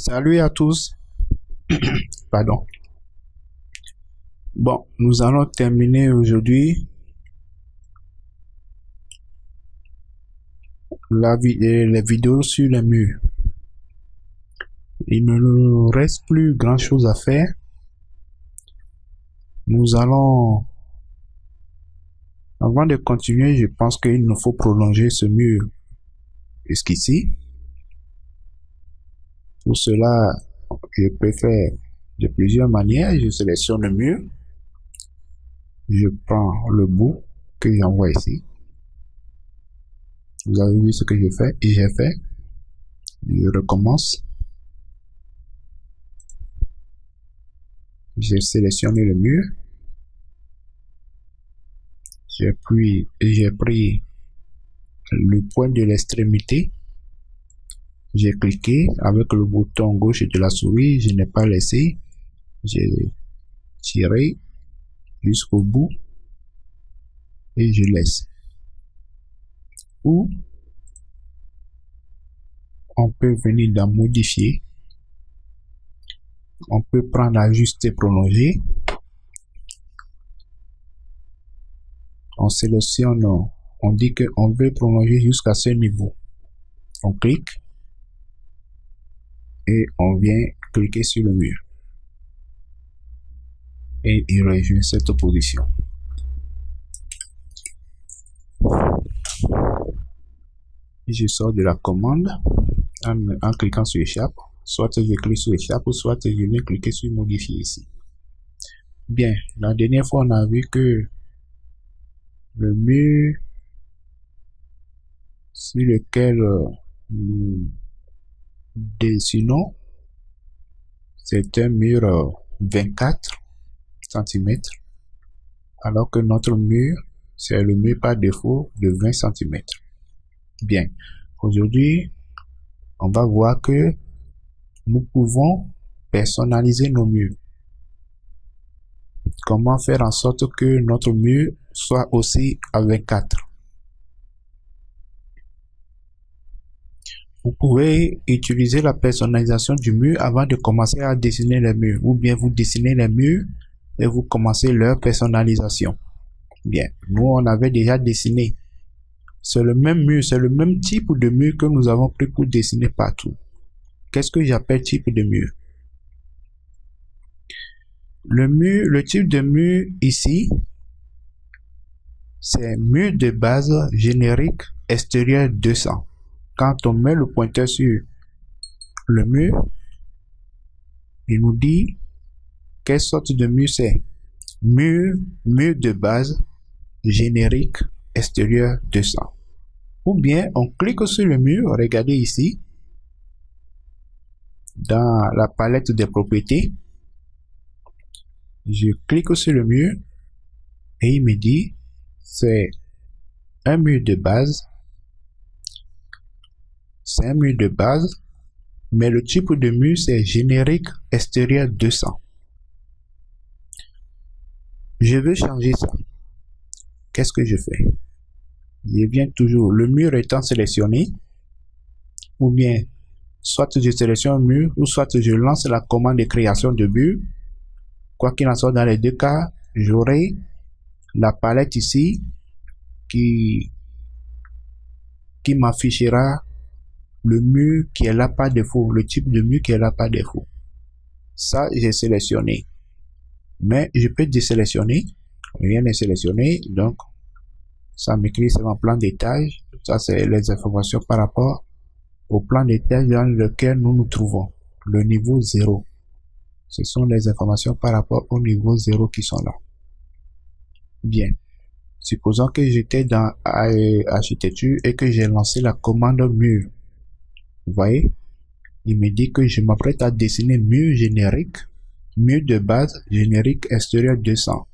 Salut à tous. Pardon. Bon, nous allons terminer aujourd'hui les vidéos sur les murs. Il ne nous reste plus grand chose à faire. Nous allons, avant de continuer, je pense qu'il nous faut prolonger ce mur jusqu'ici. Pour cela, je peux faire de plusieurs manières. Je sélectionne le mur. Je prends le bout que j'envoie ici. Vous avez vu ce que je fais et j'ai fait. Je recommence. J'ai sélectionné le mur. J'ai pris le point de l'extrémité. J'ai cliqué avec le bouton gauche de la souris. Je n'ai pas laissé. J'ai tiré jusqu'au bout et je laisse. Ou on peut venir dans modifier. On peut prendre ajuster prolonger. On sélectionne, on dit qu'on veut prolonger jusqu'à ce niveau. On clique et on vient cliquer sur le mur. Et il rejoint cette position. Je sors de la commande en cliquant sur échappe. Soit je clique sur échappe, soit je viens cliquer sur modifier ici. Bien, la dernière fois on a vu que le mur sur lequel nous dessinons, c'est un mur 24 cm, alors que notre mur, c'est le mur par défaut de 20 cm. Bien, aujourd'hui, on va voir que nous pouvons personnaliser nos murs. Comment faire en sorte que notre mur soit aussi à 24. Vous pouvez utiliser la personnalisation du mur avant de commencer à dessiner les murs, ou bien vous dessinez les murs et vous commencez leur personnalisation. Bien, nous on avait déjà dessiné. C'est le même mur, c'est le même type de mur que nous avons pris pour dessiner partout. Qu'est-ce que j'appelle type de mur? Le type de mur ici, c'est mur de base générique extérieur 200. Quand on met le pointeur sur le mur, il nous dit quelle sorte de mur c'est. Mur de base générique extérieur 200. Ou bien on clique sur le mur, regardez ici, dans la palette des propriétés, je clique sur le mur et il me dit c'est un mur de base. C'est un mur de base, mais le type de mur c'est générique extérieur 200. Je veux changer ça. Qu'est-ce que je fais? Je viens toujours, le mur étant sélectionné, ou bien soit je sélectionne un mur, ou soit je lance la commande de création de mur. Quoi qu'il en soit, dans les deux cas, j'aurai la palette ici qui m'affichera le mur qui est là par défaut, le type de mur qui est là par défaut. Ça, j'ai sélectionné. Mais je peux désélectionner. Rien n'est sélectionné, donc ça m'écrit sur mon plan d'étage. Ça, c'est les informations par rapport au plan d'étage dans lequel nous nous trouvons, le niveau 0. Ce sont les informations par rapport au niveau 0 qui sont là. Bien. Supposons que j'étais dans architecture et que j'ai lancé la commande mur. Vous voyez, il me dit que je m'apprête à dessiner mur générique, mur de base générique extérieur 200.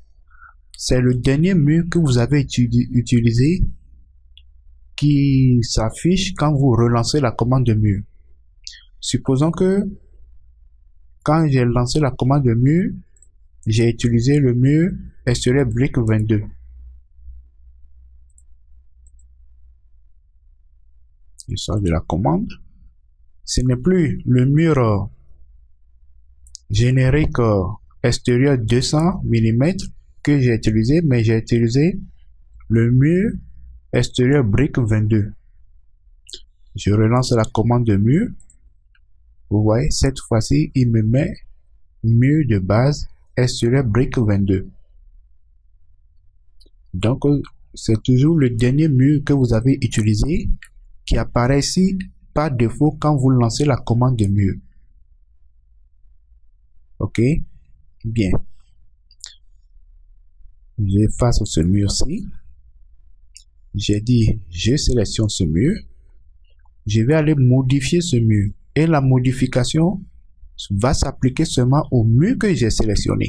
C'est le dernier mur que vous avez utilisé qui s'affiche quand vous relancez la commande de mur. Supposons que quand j'ai lancé la commande de mur, j'ai utilisé le mur extérieur brique 22. Je sors de la commande. Ce n'est plus le mur générique extérieur 200 mm que j'ai utilisé, mais j'ai utilisé le mur extérieur brique 22. Je relance la commande de mur. Vous voyez, cette fois-ci, il me met mur de base extérieur brique 22. Donc, c'est toujours le dernier mur que vous avez utilisé qui apparaît ici par défaut quand vous lancez la commande de mur. Ok, bien. J'efface ce mur-ci. J'ai dit, je sélectionne ce mur. Je vais aller modifier ce mur. Et la modification va s'appliquer seulement au mur que j'ai sélectionné.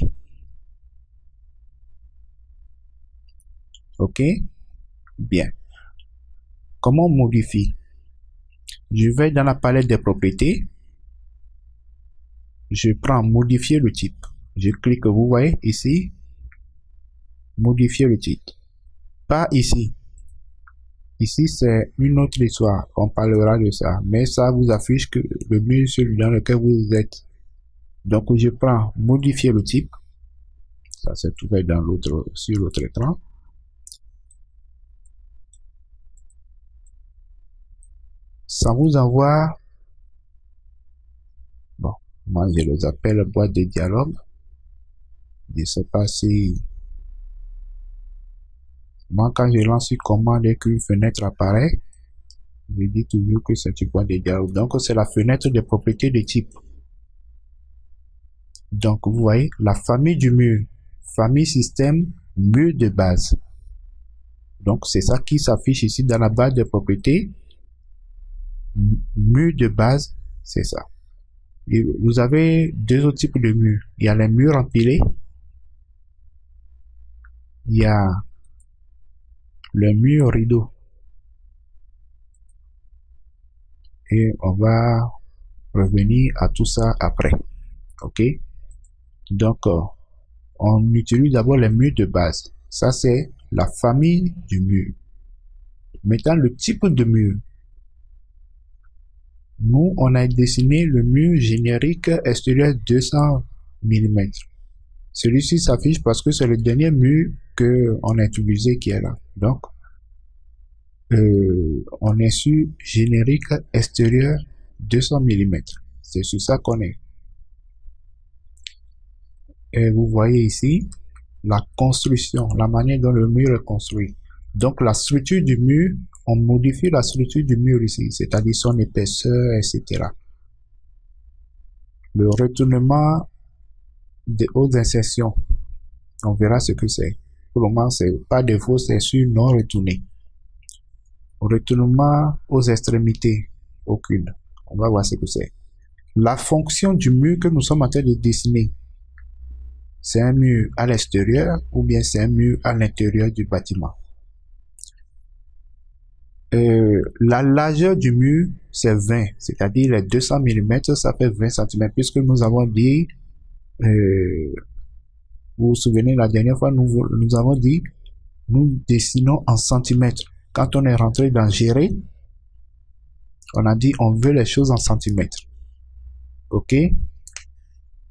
Ok, bien. Comment on modifie? Je vais dans la palette des propriétés. Je prends modifier le type. Je clique, vous voyez ici, modifier le type. Pas ici. Ici, c'est une autre histoire. On parlera de ça. Mais ça vous affiche que le mur celui dans lequel vous êtes. Donc, je prends modifier le type. Ça, c'est ouvert dans l'autre, sur l'autre écran. Ça vous envoie, bon, moi je les appelle boîte de dialogue. Je ne sais pas si, moi quand je lance une commande et qu'une fenêtre apparaît, je dis toujours que c'est une boîte de dialogue. Donc c'est la fenêtre des propriétés de type. Donc vous voyez la famille du mur, famille système, mur de base. Donc c'est ça qui s'affiche ici dans la barre de propriétés. Mur de base, c'est ça. Et vous avez deux autres types de murs. Il y a les murs empilés. Il y a le mur rideau. Et on va revenir à tout ça après. Ok? Donc, on utilise d'abord les murs de base. Ça, c'est la famille du mur. Maintenant, le type de mur. Nous, on a dessiné le mur générique extérieur 200 mm. Celui-ci s'affiche parce que c'est le dernier mur qu'on a utilisé qui est là. Donc, on est sur générique extérieur 200 mm. C'est sur ça qu'on est. Et vous voyez ici la construction, la manière dont le mur est construit. Donc, la structure du mur, on modifie la structure du mur ici, c'est-à-dire son épaisseur, etc. Le retournement des hautes insertions, on verra ce que c'est. Pour le moment, c'est pas défaut, c'est sur non retourné. Retournement aux extrémités, aucune. On va voir ce que c'est. La fonction du mur que nous sommes en train de dessiner, c'est un mur à l'extérieur ou bien c'est un mur à l'intérieur du bâtiment. La largeur du mur, c'est 20, c'est-à-dire les 200 mm, ça fait 20 cm, puisque nous avons dit, vous vous souvenez, la dernière fois, nous avons dit, nous dessinons en centimètres. Quand on est rentré dans gérer, on a dit, on veut les choses en centimètres. Ok?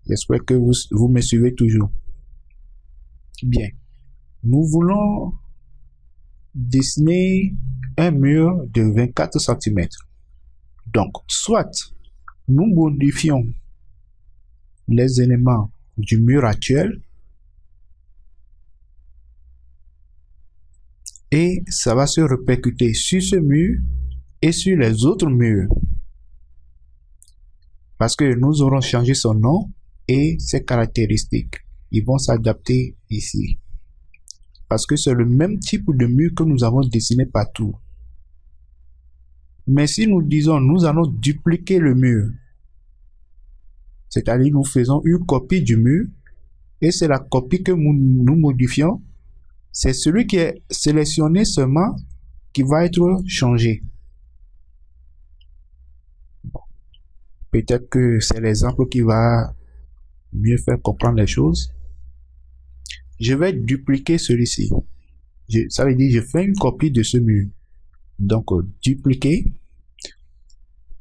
J'espère que vous me suivez toujours. Bien. Nous voulons dessiner un mur de 24 cm. Donc, soit nous modifions les éléments du mur actuel et ça va se répercuter sur ce mur et sur les autres murs. Parce que nous aurons changé son nom et ses caractéristiques. Ils vont s'adapter ici. Parce que c'est le même type de mur que nous avons dessiné partout. Mais si nous disons, nous allons dupliquer le mur, c'est-à-dire nous faisons une copie du mur, et c'est la copie que nous modifions, c'est celui qui est sélectionné seulement qui va être changé. Bon. Peut-être que c'est l'exemple qui va mieux faire comprendre les choses. Je vais dupliquer celui-ci. Ça veut dire je fais une copie de ce mur. Donc, dupliquer.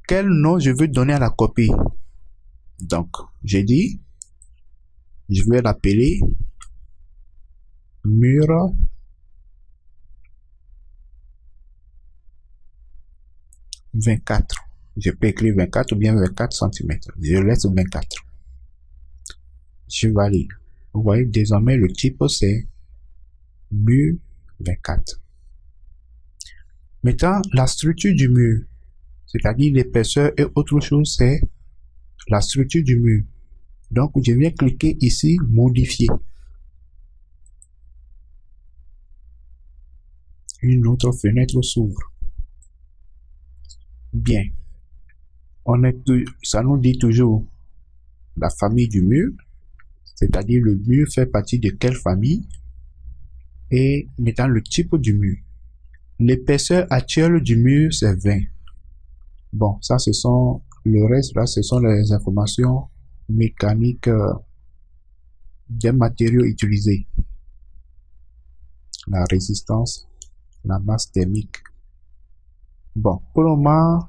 Quel nom je veux donner à la copie? Donc, j'ai dit Je vais l'appeler mur 24. Je peux écrire 24 ou bien 24 cm. Je laisse 24. Je valide. Vous voyez, désormais, le type, c'est mur 24. Maintenant, la structure du mur, c'est-à-dire l'épaisseur et autre chose, c'est la structure du mur. Donc, je viens cliquer ici, modifier. Une autre fenêtre s'ouvre. Bien. Ça nous dit toujours la famille du mur, c'est-à-dire le mur fait partie de quelle famille, et maintenant le type du mur. L'épaisseur actuelle du mur, c'est 20. Bon, ça, le reste, là, ce sont les informations mécaniques des matériaux utilisés. La résistance, la masse thermique. Bon, pour le moment,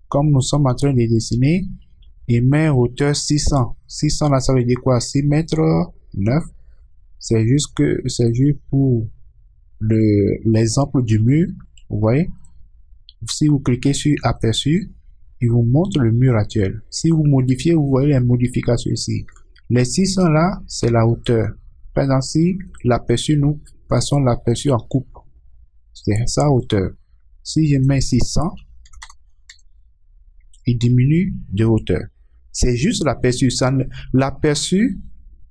comme nous sommes en train de dessiner, il met hauteur 600. 600, là, ça veut dire quoi? 6 mètres 9. C'est juste pour l'exemple du mur. Vous voyez? Si vous cliquez sur aperçu, il vous montre le mur actuel. Si vous modifiez, vous voyez les modifications ici. Les 600 là, c'est la hauteur. Par exemple, si l'aperçu, nous passons l'aperçu en coupe. C'est sa hauteur. Si je mets 600, il diminue de hauteur. C'est juste l'aperçu. L'aperçu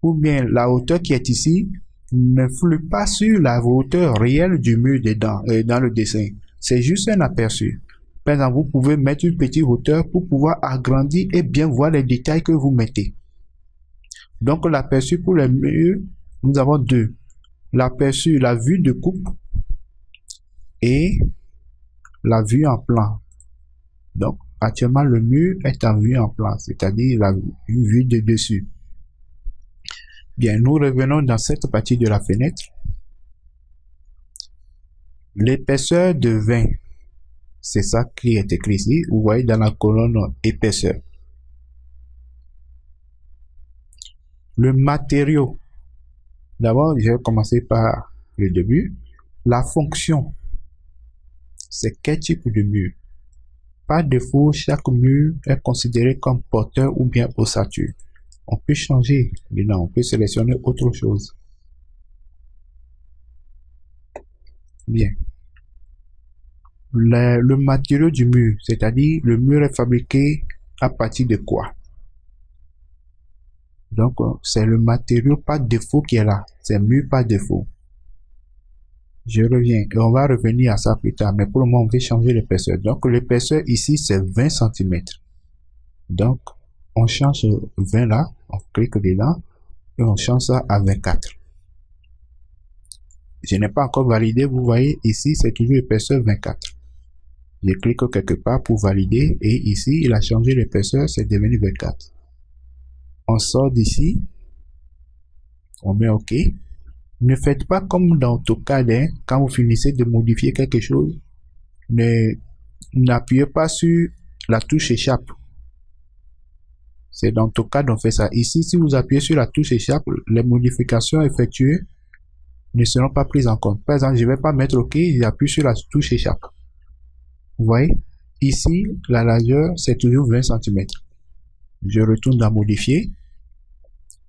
ou bien la hauteur qui est ici n'influe pas sur la hauteur réelle du mur dedans, dans le dessin. C'est juste un aperçu. Par exemple, vous pouvez mettre une petite hauteur pour pouvoir agrandir et bien voir les détails que vous mettez. Donc, l'aperçu pour les murs, nous avons deux. L'aperçu, la vue de coupe et la vue en plan. Donc, actuellement, le mur est en vue en plan, c'est-à-dire la vue de dessus. Bien, nous revenons dans cette partie de la fenêtre. L'épaisseur de 20, c'est ça qui est écrit ici. Vous voyez dans la colonne épaisseur. Le matériau. D'abord, je vais commencer par le début. La fonction, c'est quel type de mur? Par défaut, chaque mur est considéré comme porteur ou bien ossature. On peut changer dedans, on peut sélectionner autre chose. Bien. Le matériau du mur, c'est-à-dire le mur est fabriqué à partir de quoi? Donc, c'est le matériau par défaut qui est là. C'est mur par défaut. Je reviens et on va revenir à ça plus tard. Mais pour le moment, on va changer l'épaisseur. Donc, l'épaisseur ici, c'est 20 cm. Donc, on change 20 là. On clique dedans et on change ça à 24. Je n'ai pas encore validé. Vous voyez, ici, c'est toujours épaisseur 24. Je clique quelque part pour valider et ici, il a changé l'épaisseur, c'est devenu 24. On sort d'ici. On met OK. Ne faites pas comme dans AutoCAD, hein, quand vous finissez de modifier quelque chose, n'appuyez pas sur la touche échappe. C'est dans AutoCAD on fait ça. Ici, si vous appuyez sur la touche échappe, les modifications effectuées ne seront pas prises en compte. Par exemple, je ne vais pas mettre OK, j'appuie sur la touche échappe. Vous voyez, ici, la largeur, c'est toujours 20 cm. Je retourne dans modifier.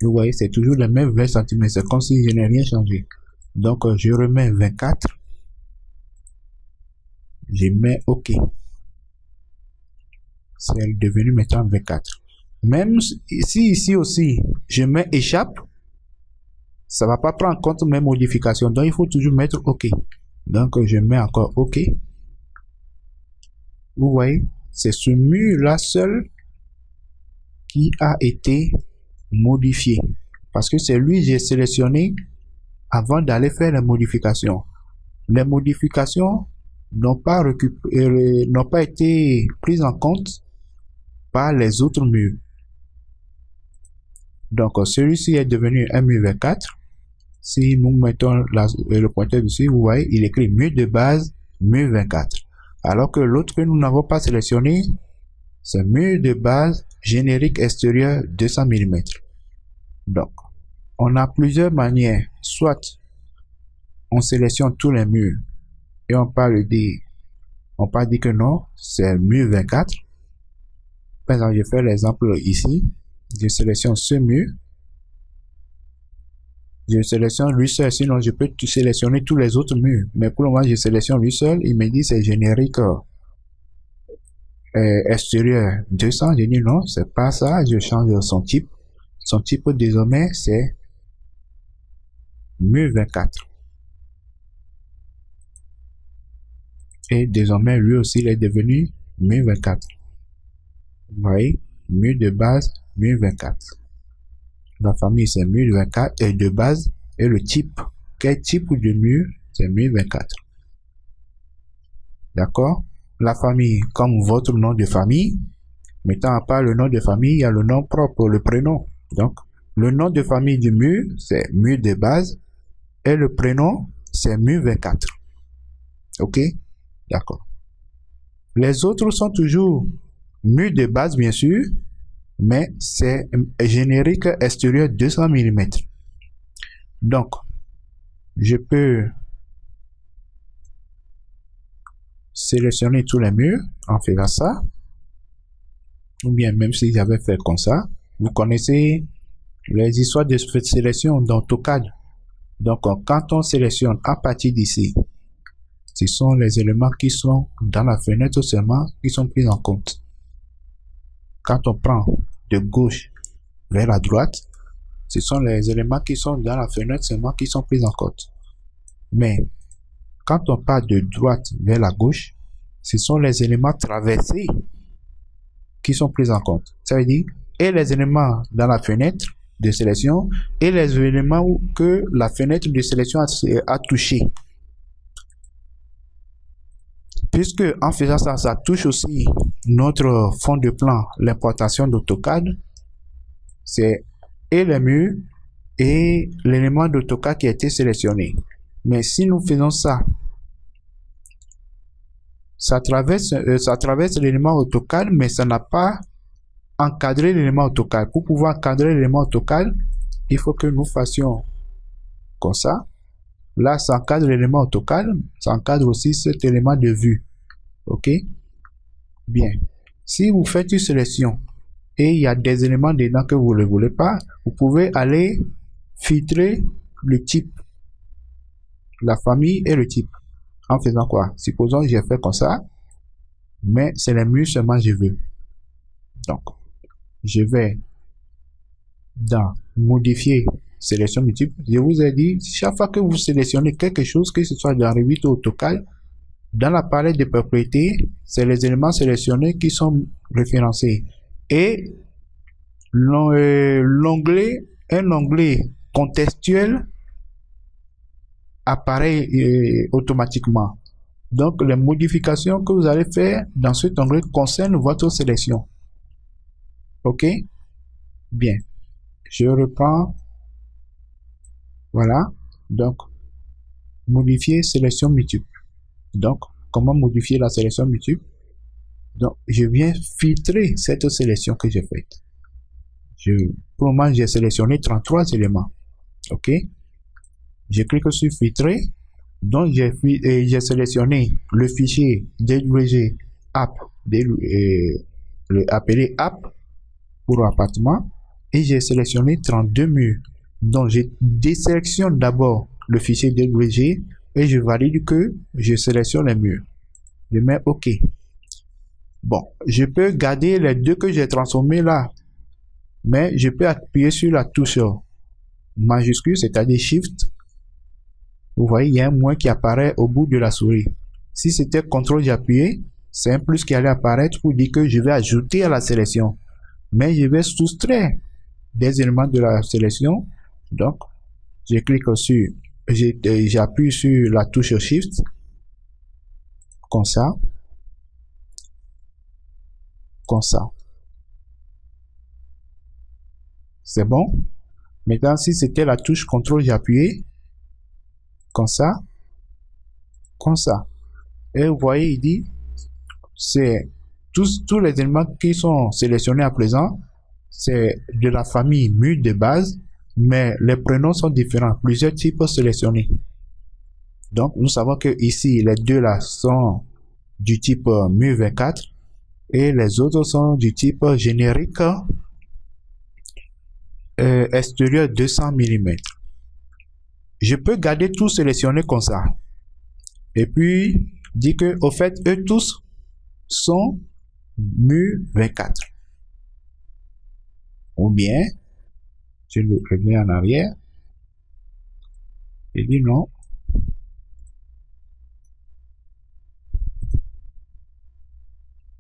Vous voyez, c'est toujours le même 20 cm. C'est comme si je n'ai rien changé. Donc, je remets 24. Je mets OK. C'est devenu maintenant 24. Même si ici aussi, je mets échappe, ça ne va pas prendre en compte mes modifications. Donc, il faut toujours mettre OK. Donc, je mets encore OK. Vous voyez, c'est ce mur-là seul qui a été modifié. Parce que c'est lui que j'ai sélectionné avant d'aller faire les modifications. Les modifications n'ont pas été prises en compte par les autres murs. Donc, celui-ci est devenu un mur 24. Si nous mettons le pointeur dessus, vous voyez, il écrit mur de base, mur 24. Alors que l'autre que nous n'avons pas sélectionné, c'est mur de base générique extérieur 200 mm. Donc, On a plusieurs manières. Soit on sélectionne tous les murs et on peut dire que non, c'est le mur 24. Par exemple, je fais l'exemple ici. Je sélectionne ce mur. Je sélectionne lui seul, sinon je peux sélectionner tous les autres murs. Mais pour le moment, je sélectionne lui seul. Il me dit c'est générique extérieur 200. Je dis non, c'est pas ça. Je change son type. Son type désormais, c'est mur 24. Et désormais, lui aussi, il est devenu mur 24. Vous voyez, mur de base, mur 24. La famille, c'est mur 24 et de base. Et le type, quel type de mur, c'est mur 24. D'accord? La famille, comme votre nom de famille, mettant à part le nom de famille, il y a le nom propre, le prénom. Donc, le nom de famille du mur, c'est mur de base. Et le prénom, c'est mur 24. Ok? D'accord. Les autres sont toujours mur de base, bien sûr, mais c'est générique extérieur 200 mm. Donc, je peux sélectionner tous les murs en faisant ça. Ou bien, même si j'avais fait comme ça, vous connaissez les histoires de sélection dans AutoCAD. Donc, quand on sélectionne à partir d'ici, ce sont les éléments qui sont dans la fenêtre seulement qui sont pris en compte. Quand on prend de gauche vers la droite, ce sont les éléments qui sont dans la fenêtre seulement qui sont pris en compte. Mais quand on part de droite vers la gauche, ce sont les éléments traversés qui sont pris en compte. Ça veut dire, et les éléments dans la fenêtre de sélection et les éléments que la fenêtre de sélection a touché. Puisque en faisant ça, ça touche aussi notre fond de plan, l'importation d'AutoCAD, c'est et les murs et l'élément d'AutoCAD qui a été sélectionné. Mais si nous faisons ça, ça traverse l'élément AutoCAD, mais ça n'a pas encadré l'élément AutoCAD. Pour pouvoir encadrer l'élément AutoCAD, il faut que nous fassions comme ça. Là, ça encadre l'élément AutoCAD, ça encadre aussi cet élément de vue. Ok? Bien. Si vous faites une sélection et il y a des éléments dedans que vous ne voulez pas, vous pouvez aller filtrer le type, la famille et le type. En faisant quoi? Supposons que j'ai fait comme ça, mais c'est les murs seulement que je veux. Donc, je vais dans modifier sélection multiple. Je vous ai dit, chaque fois que vous sélectionnez quelque chose, que ce soit dans Revit ou AutoCAD, dans la palette de propriétés, c'est les éléments sélectionnés qui sont référencés. Et un onglet contextuel apparaît automatiquement. Donc, les modifications que vous allez faire dans cet onglet concernent votre sélection. OK? Bien. Je reprends. Voilà. Donc, modifier sélection multiple. Donc, comment modifier la sélection multiple? Donc, je viens filtrer cette sélection que j'ai faite. Pour le moment, j'ai sélectionné 33 éléments. OK? Je clique sur filtrer. Donc, j'ai sélectionné le fichier DWG app, appelé app pour appartement. Et j'ai sélectionné 32 murs. Donc, je désélectionne d'abord le fichier DWG et je valide que je sélectionne les murs. Je mets OK. Bon, je peux garder les deux que j'ai transformés là, mais je peux appuyer sur la touche majuscule, c'est-à-dire Shift. Vous voyez, il y a un moins qui apparaît au bout de la souris. Si c'était CTRL, j'ai appuyé, c'est un plus qui allait apparaître pour dire que je vais ajouter à la sélection. Mais je vais soustraire des éléments de la sélection. Donc, je clique sur, j'appuie sur la touche Shift, comme ça. Comme ça. C'est bon. Maintenant, si c'était la touche CTRL, j'ai appuyé. Comme ça. Comme ça. Et vous voyez, il dit, c'est tous les éléments qui sont sélectionnés à présent, c'est de la famille mur de base. mais les prénoms sont différents, plusieurs types sélectionnés. Donc, nous savons que ici, les deux là sont du type mu24 et les autres sont du type générique extérieur 200 mm. Je peux garder tout sélectionné comme ça. Et puis, dire que, au fait, eux tous sont mu24. Ou bien, je reviens en arrière. Et dis non.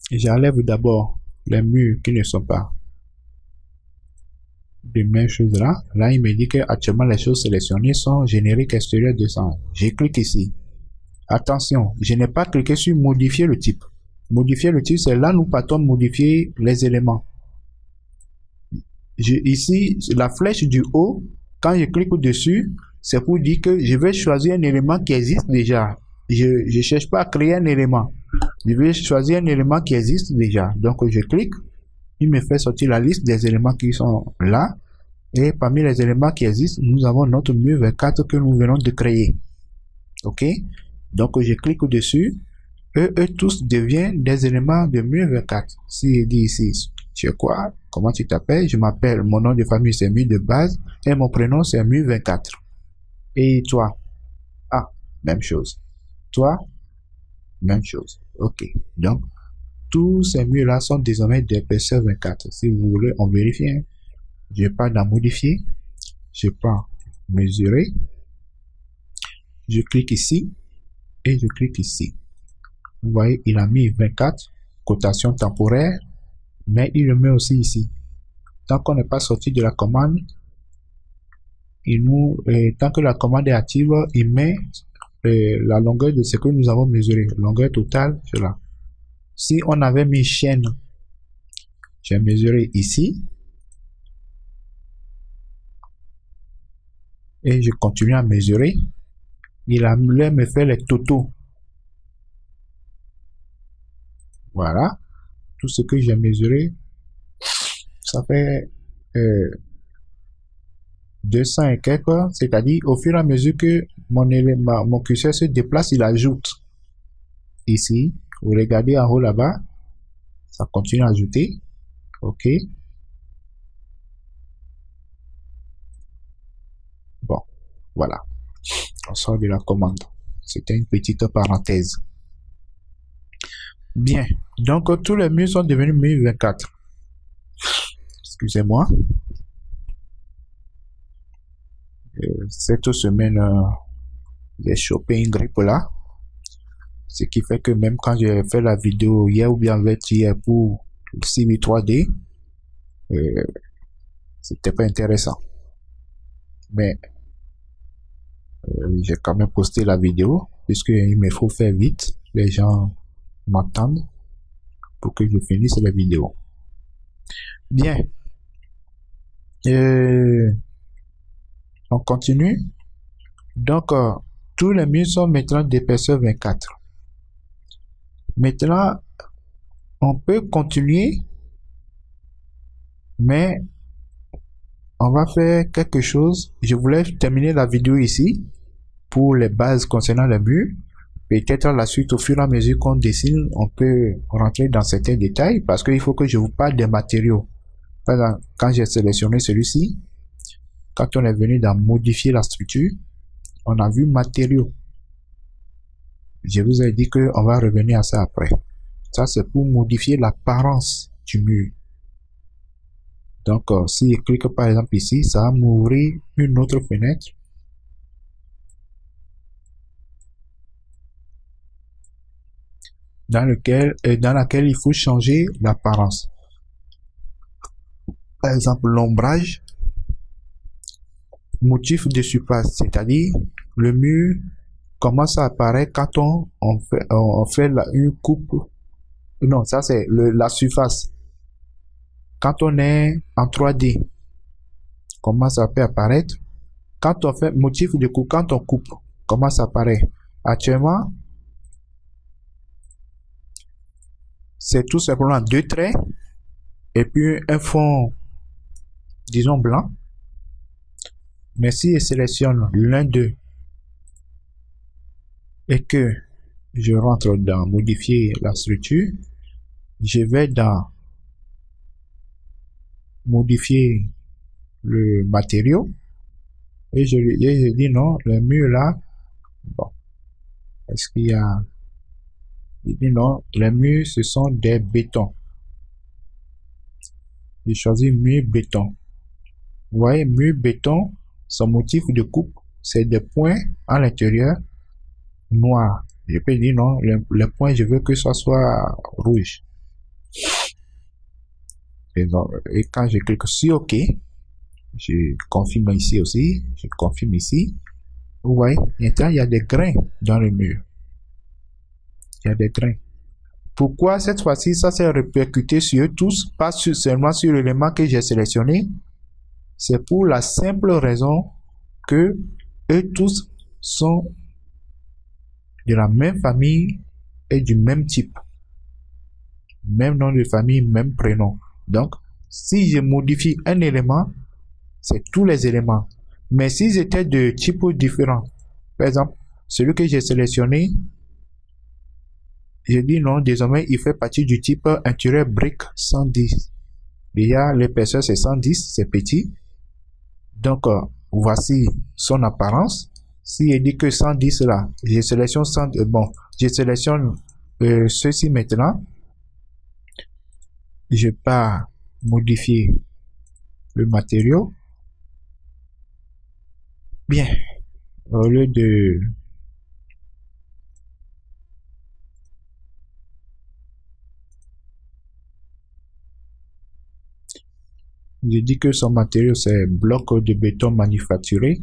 J'enlève d'abord les murs qui ne sont pas de même chose là. Là, il me dit que actuellement les choses sélectionnées sont génériques extérieur 200. Je clique ici. Attention, je n'ai pas cliqué sur modifier le type. Modifier le type, c'est là nous partons modifier les éléments. Ici, la flèche du haut, quand je clique dessus, c'est pour dire que je vais choisir un élément qui existe déjà. Je ne cherche pas à créer un élément. Je vais choisir un élément qui existe déjà. Donc, je clique. Il me fait sortir la liste des éléments qui sont là. Et parmi les éléments qui existent, nous avons notre mu24 que nous venons de créer. OK? Donc, je clique dessus. Eux tous deviennent des éléments de mu24. Si je dis ici, tu es quoi? Comment tu t'appelles? Je m'appelle, mon nom de famille c'est mu de base et mon prénom c'est mu24. Et toi? Ah, même chose. Toi? Même chose. OK. Donc, tous ces murs là sont désormais d'épaisseur 24. Si vous voulez, on vérifie. Hein. Je pars dans modifier. Je prends mesurer. Je clique ici et je clique ici. Vous voyez, il a mis 24, cotation temporaire, mais il le met aussi ici. Tant qu'on n'est pas sorti de la commande, tant que la commande est active, il met la longueur de ce que nous avons mesuré. Longueur totale, cela. Si on avait mis chaîne, j'ai mesuré ici. Et je continue à mesurer. Il a me fait les totaux. Voilà. Tout ce que j'ai mesuré, ça fait 200 et quelques. C'est-à-dire, au fur et à mesure que mon curseur se déplace, il ajoute. Ici, vous regardez en haut là-bas, ça continue à ajouter. OK. Bon, voilà. On sort de la commande. C'était une petite parenthèse. Bien. Donc, tous les murs sont devenus mu24. Excusez-moi. Cette semaine, j'ai chopé une grippe là. Ce qui fait que même quand j'ai fait la vidéo hier ou bien avant-hier pour le Civil 3D, c'était pas intéressant. Mais j'ai quand même posté la vidéo puisqu'il me faut faire vite. Les gens m'attendent pour que je finisse la vidéo. Bien. On continue. Donc, tous les murs sont maintenant d'épaisseur 24. Maintenant, on peut continuer, mais on va faire quelque chose. Je voulais terminer la vidéo ici pour les bases concernant les murs. Peut-être la suite, au fur et à mesure qu'on dessine, on peut rentrer dans certains détails parce qu'il faut que je vous parle des matériaux. Par exemple, quand j'ai sélectionné celui-ci, quand on est venu dans modifier la structure, on a vu matériaux. Je vous ai dit qu'on va revenir à ça après. Ça, c'est pour modifier l'apparence du mur. Donc, si je clique par exemple ici, ça va m'ouvrir une autre fenêtre. Dans laquelle il faut changer l'apparence. Par exemple, l'ombrage, motif de surface, c'est-à-dire le mur commence à apparaître quand on fait une coupe. Non, ça c'est la surface. Quand on est en 3D, comment ça peut apparaître? Quand on fait motif de coupe, quand on coupe, comment ça apparaît? Actuellement, c'est tout simplement deux traits et puis un fond, disons blanc. Mais si je sélectionne l'un d'eux et que je rentre dans modifier la structure, je vais dans modifier le matériau et je dis non, le mur là, bon, est-ce qu'il y a, je dis non, les murs ce sont des bétons. Je choisis mur béton. Vous voyez, mur béton, son motif de coupe, c'est des points à l'intérieur noirs. Je peux dire non, les points, je veux que ça soit rouge. Et quand je clique sur OK, je confirme ici aussi, je confirme ici. Vous voyez, maintenant il y a des grains dans le mur. Il y a des grains. Pourquoi cette fois-ci, ça s'est répercuté sur eux tous, pas seulement sur l'élément que j'ai sélectionné? C'est pour la simple raison que eux tous sont de la même famille et du même type. Même nom de famille, même prénom. Donc, si je modifie un élément, c'est tous les éléments. Mais s'ils étaient de types différents, par exemple, celui que j'ai sélectionné, je dis non, désormais, il fait partie du type intérieur brique 110. Déjà, l'épaisseur, c'est 110, c'est petit. Donc, voici son apparence. Si je dis que 110 là, je sélectionne 100, bon, je sélectionne ceci maintenant. Je pars modifier le matériau. Bien, au lieu de je dis que son matériau c'est bloc de béton manufacturé.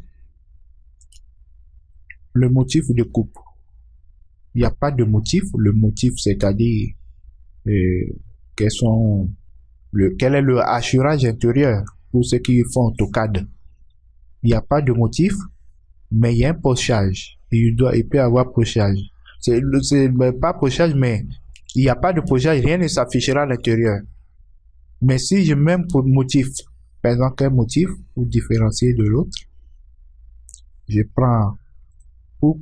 Le motif de coupe, il n'y a pas de motif. Le motif, c'est-à-dire quel est le hachurage intérieur pour ceux qui font AutoCAD. Il n'y a pas de motif, mais il y a un pochage. Il peut y avoir pochage. C'est pas pochage, mais il n'y a pas de pochage, rien ne s'affichera à l'intérieur. Mais si je mets pour motif, par exemple, quel motif pour différencier de l'autre, je prends pour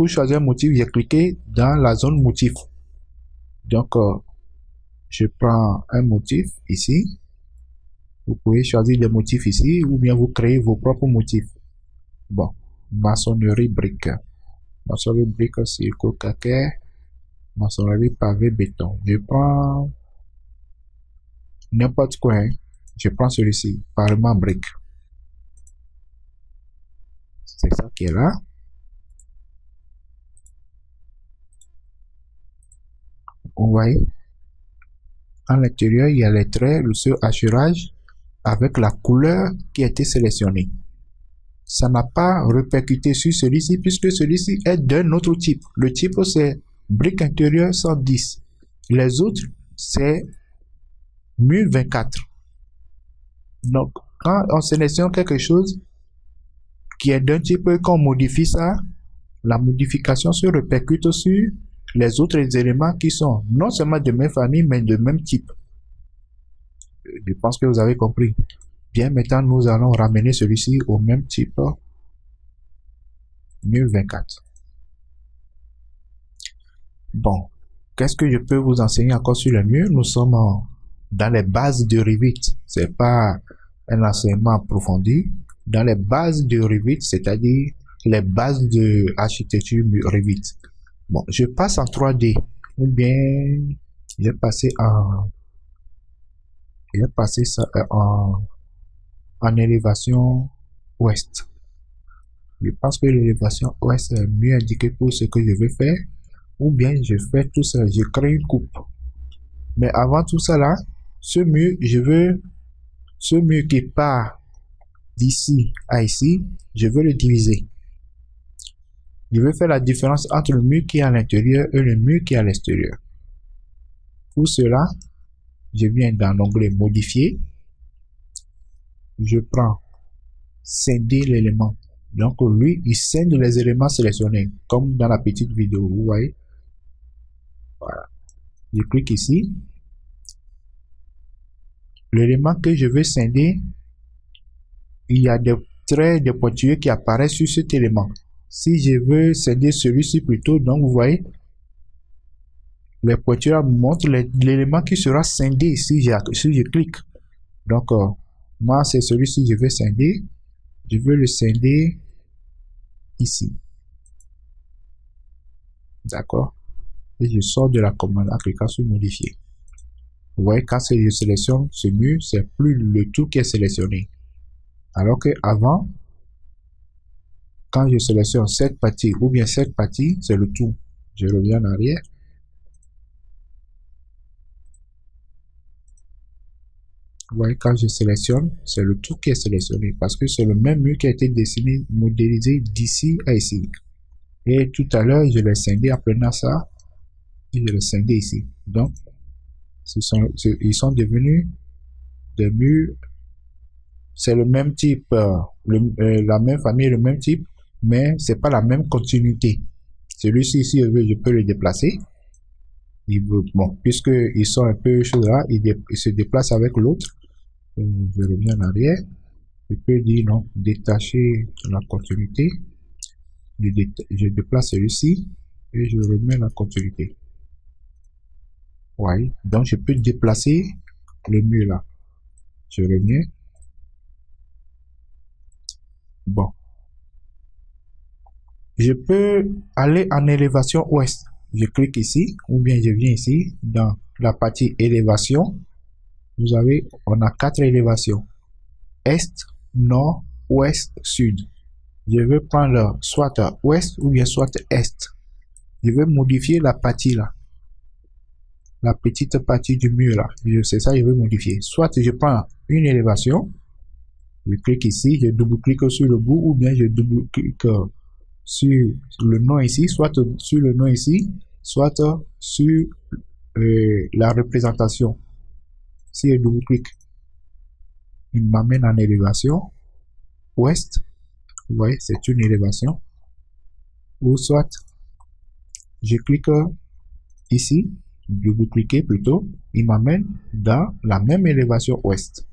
choisir un motif, j'ai cliqué dans la zone motif. Donc, je prends un motif ici. Vous pouvez choisir des motifs ici ou bien vous créez vos propres motifs. Bon, maçonnerie brique. Maçonnerie brique, circo calcaire. Maçonnerie pavé béton. Je prends n'importe quoi. Hein. Je prends celui-ci, parement brique. C'est ça qui est là. Vous voyez, à l'intérieur, il y a les traits, le surhachurage avec la couleur qui a été sélectionnée. Ça n'a pas répercuté sur celui-ci puisque celui-ci est d'un autre type. Le type, c'est brique intérieure 110. Les autres, c'est 1024. Donc, quand on sélectionne quelque chose qui est d'un type, qu'on modifie ça, la modification se répercute sur les autres éléments qui sont non seulement de même famille, mais de même type. Je pense que vous avez compris. Bien, maintenant, nous allons ramener celui-ci au même type 1024. Bon, qu'est-ce que je peux vous enseigner encore sur le mur? Nous sommes dans les bases de Revit. C'est pas un enseignement approfondi. Dans les bases de Revit, c'est-à-dire les bases de architecture Revit. Bon, je passe en 3D. Ou bien, je vais passer ça en élévation ouest. Je pense que l'élévation ouest est mieux indiquée pour ce que je vais faire. Ou bien je fais tout ça, je crée une coupe. Mais avant tout ça là, ce mur qui part d'ici à ici, je veux le diviser. Je veux faire la différence entre le mur qui est à l'intérieur et le mur qui est à l'extérieur. Pour cela, je viens dans l'onglet modifier. Je prends scinder l'élément. Donc lui, il scinde les éléments sélectionnés, comme dans la petite vidéo, vous voyez. Voilà. Je clique ici. L'élément que je veux scinder, il y a des traits de pointillés qui apparaissent sur cet élément. Si je veux scinder celui-ci plutôt, donc vous voyez, les pointillés me montrent l'élément qui sera scindé si je clique. Donc, moi, c'est celui-ci que je veux scinder. Je veux le scinder ici. D'accord? Et je sors de la commande en cliquant sur modifier. Vous voyez, quand je sélectionne ce mur, c'est plus le tout qui est sélectionné. Alors que avant, quand je sélectionne cette partie ou bien cette partie, c'est le tout. Je reviens en arrière. Vous voyez, quand je sélectionne, c'est le tout qui est sélectionné parce que c'est le même mur qui a été dessiné, modélisé d'ici à ici. Et tout à l'heure, je l'ai scindé en prenant ça et je l'ai scindé ici. Donc, ils sont devenus des murs. C'est le même type, la même famille, le même type, mais c'est pas la même continuité. Celui-ci ici, je peux le déplacer. Bon, puisqu'ils sont un peu choses là, ils se déplacent avec l'autre. Je reviens en arrière. Je peux dire non, détacher la continuité. Je déplace celui-ci et je remets la continuité. Ouais, donc je peux déplacer le mur là. Je reviens. Bon. Je peux aller en élévation ouest. Je clique ici, ou bien je viens ici, dans la partie élévation. Vous avez, on a 4 élévations. Est, nord, ouest, sud. Je veux prendre soit ouest ou bien soit est. Je veux modifier la partie là. La petite partie du mur là. C'est ça, je veux modifier. Soit je prends une élévation. Je clique ici, je double-clique sur le bout ou bien je double-clique sur le nom ici, soit sur le nom ici, soit sur la représentation. Si je double-clique, il m'amène en élévation ouest. Vous voyez, c'est une élévation. Ou soit, je clique ici, double-cliquer plutôt, il m'amène dans la même élévation ouest.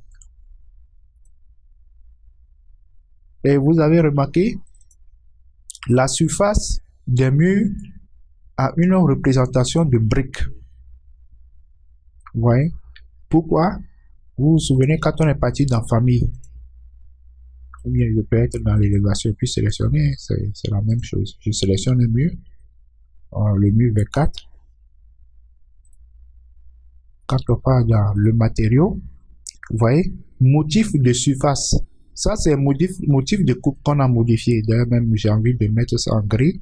Et vous avez remarqué, la surface des murs a une représentation de briques. Vous voyez? Pourquoi? Vous vous souvenez quand on est parti dans famille, ou bien je peux être dans l'élévation puis sélectionner, c'est la même chose. Je sélectionne le mur V4. Quand on part dans le matériau, vous voyez, motif de surface. Ça, c'est motif de coupe qu'on a modifié. D'ailleurs, même j'ai envie de mettre ça en gris.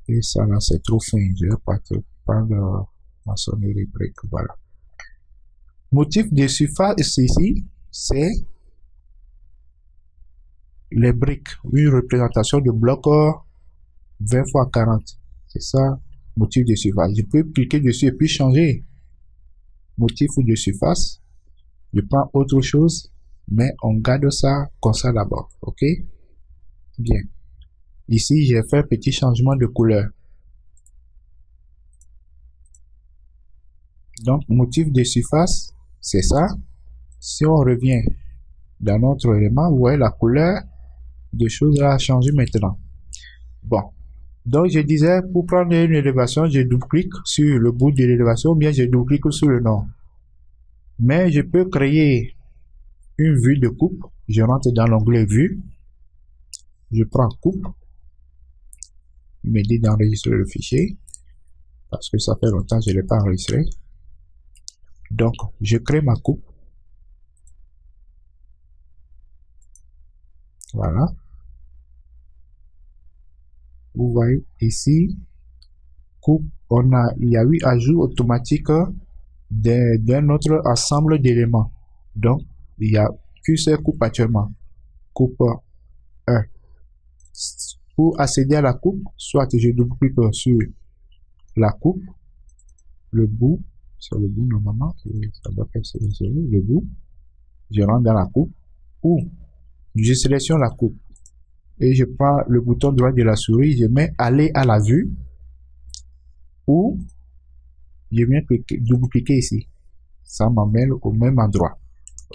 Et ça, là, c'est trop fin. Je vais pas prendre maçonnerie brique. Voilà. Motif de surface ici, c'est les briques. Une représentation de bloc 20 x 40. C'est ça, motif de surface. Je peux cliquer dessus et puis changer motif de surface. Je prends autre chose, mais on garde ça comme ça d'abord. Ok? Bien. Ici, j'ai fait un petit changement de couleur. Donc, motif de surface, c'est ça. Si on revient dans notre élément, vous voyez la couleur des choses a changé maintenant. Bon. Donc, je disais, pour prendre une élévation, je double-clique sur le bout de l'élévation, ou bien je double-clique sur le nom. Mais je peux créer une vue de coupe. Je rentre dans l'onglet vue. Je prends coupe. Il me dit d'enregistrer le fichier. Parce que ça fait longtemps que je ne l'ai pas enregistré. Donc, je crée ma coupe. Voilà. Vous voyez ici, coupe, il y a eu ajout automatique d'un autre ensemble d'éléments. Donc, il y a qu'une seule coupe actuellement. Coupe 1. Pour accéder à la coupe, soit je double-clique sur la coupe, le bout, sur le bout normalement, ça doit faire sélectionner le bout. Je rentre dans la coupe, ou je sélectionne la coupe. Et je prends le bouton droit de la souris, je mets aller à la vue, ou je viens double-cliquer ici. Ça m'amène au même endroit.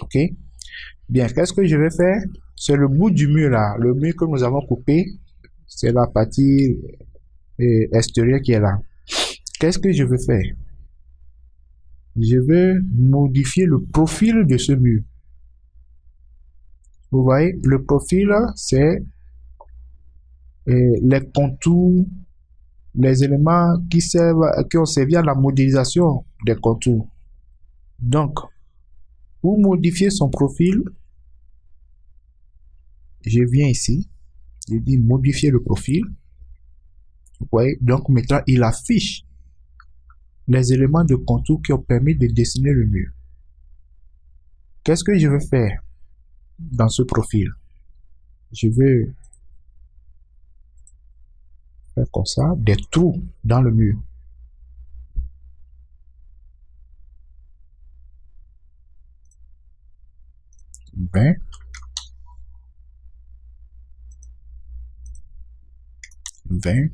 OK? Bien, qu'est-ce que je vais faire? C'est le bout du mur là, le mur que nous avons coupé, c'est la partie extérieure qui est là. Qu'est-ce que je veux faire? Je vais modifier le profil de ce mur. Vous voyez, le profil, c'est les contours, les éléments qui ont servi à la modélisation des contours. Donc, pour modifier son profil, je viens ici, je dis modifier le profil. Vous voyez, donc maintenant, il affiche les éléments de contour qui ont permis de dessiner le mur. Qu'est-ce que je veux faire dans ce profil? Je veux faire comme ça, des trous dans le mur. Ben, 20.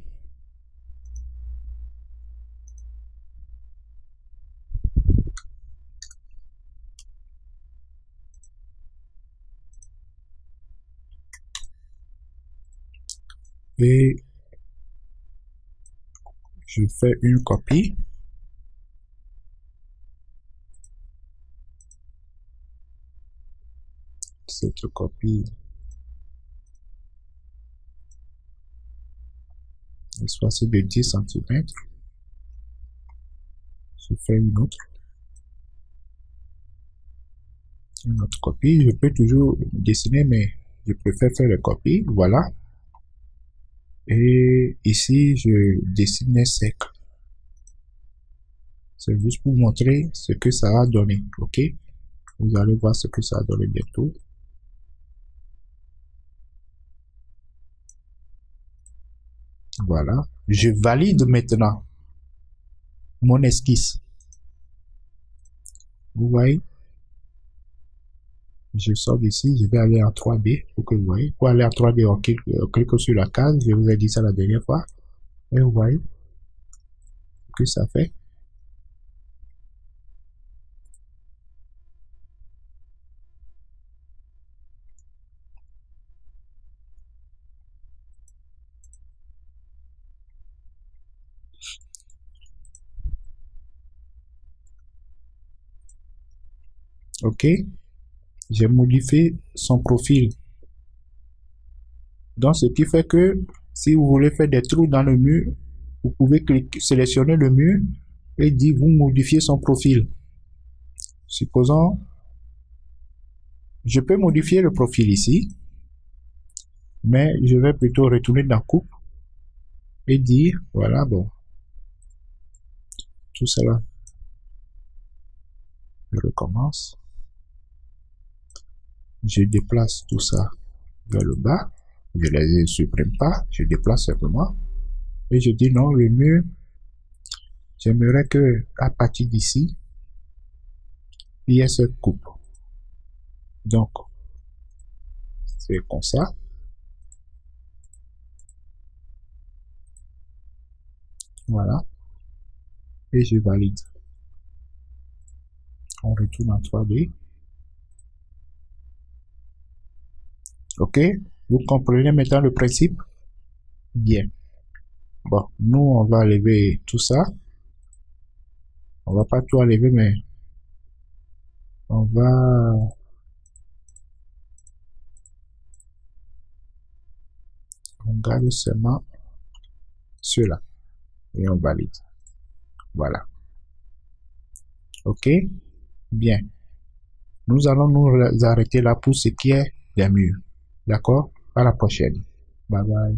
Et je fais une copie. Cette copie espacée de 10 cm. Je fais une autre copie. Je peux toujours dessiner, mais je préfère faire les copies. Voilà. Et ici, je dessine sec. C'est juste pour montrer ce que ça va donner. OK? Vous allez voir ce que ça va donner bientôt. Voilà. Je valide maintenant mon esquisse. Vous voyez? Je sors d'ici, je vais aller en 3D pour que vous voyez. Pour aller en 3D, on clique sur la case. Je vous ai dit ça la dernière fois. Et vous voyez ce que ça fait. OK? J'ai modifié son profil. Donc, ce qui fait que si vous voulez faire des trous dans le mur, vous pouvez sélectionner le mur et dire vous modifiez son profil. Supposons, je peux modifier le profil ici, mais je vais plutôt retourner dans coupe et dire, voilà, bon, tout cela. Je recommence. Je déplace tout ça vers le bas. Je ne les supprime pas, je déplace simplement. Et je dis non, le mur, j'aimerais que à partir d'ici, il y ait cette coupe. Donc, c'est comme ça. Voilà. Et je valide. On retourne en 3D. OK? Vous comprenez maintenant le principe? Bien. Bon, nous, on va enlever tout ça. On va pas tout enlever, mais on garde seulement cela. Et on valide. Voilà. OK? Bien. Nous allons nous arrêter là pour ce qui est des murs. D'accord? À la prochaine. Bye bye.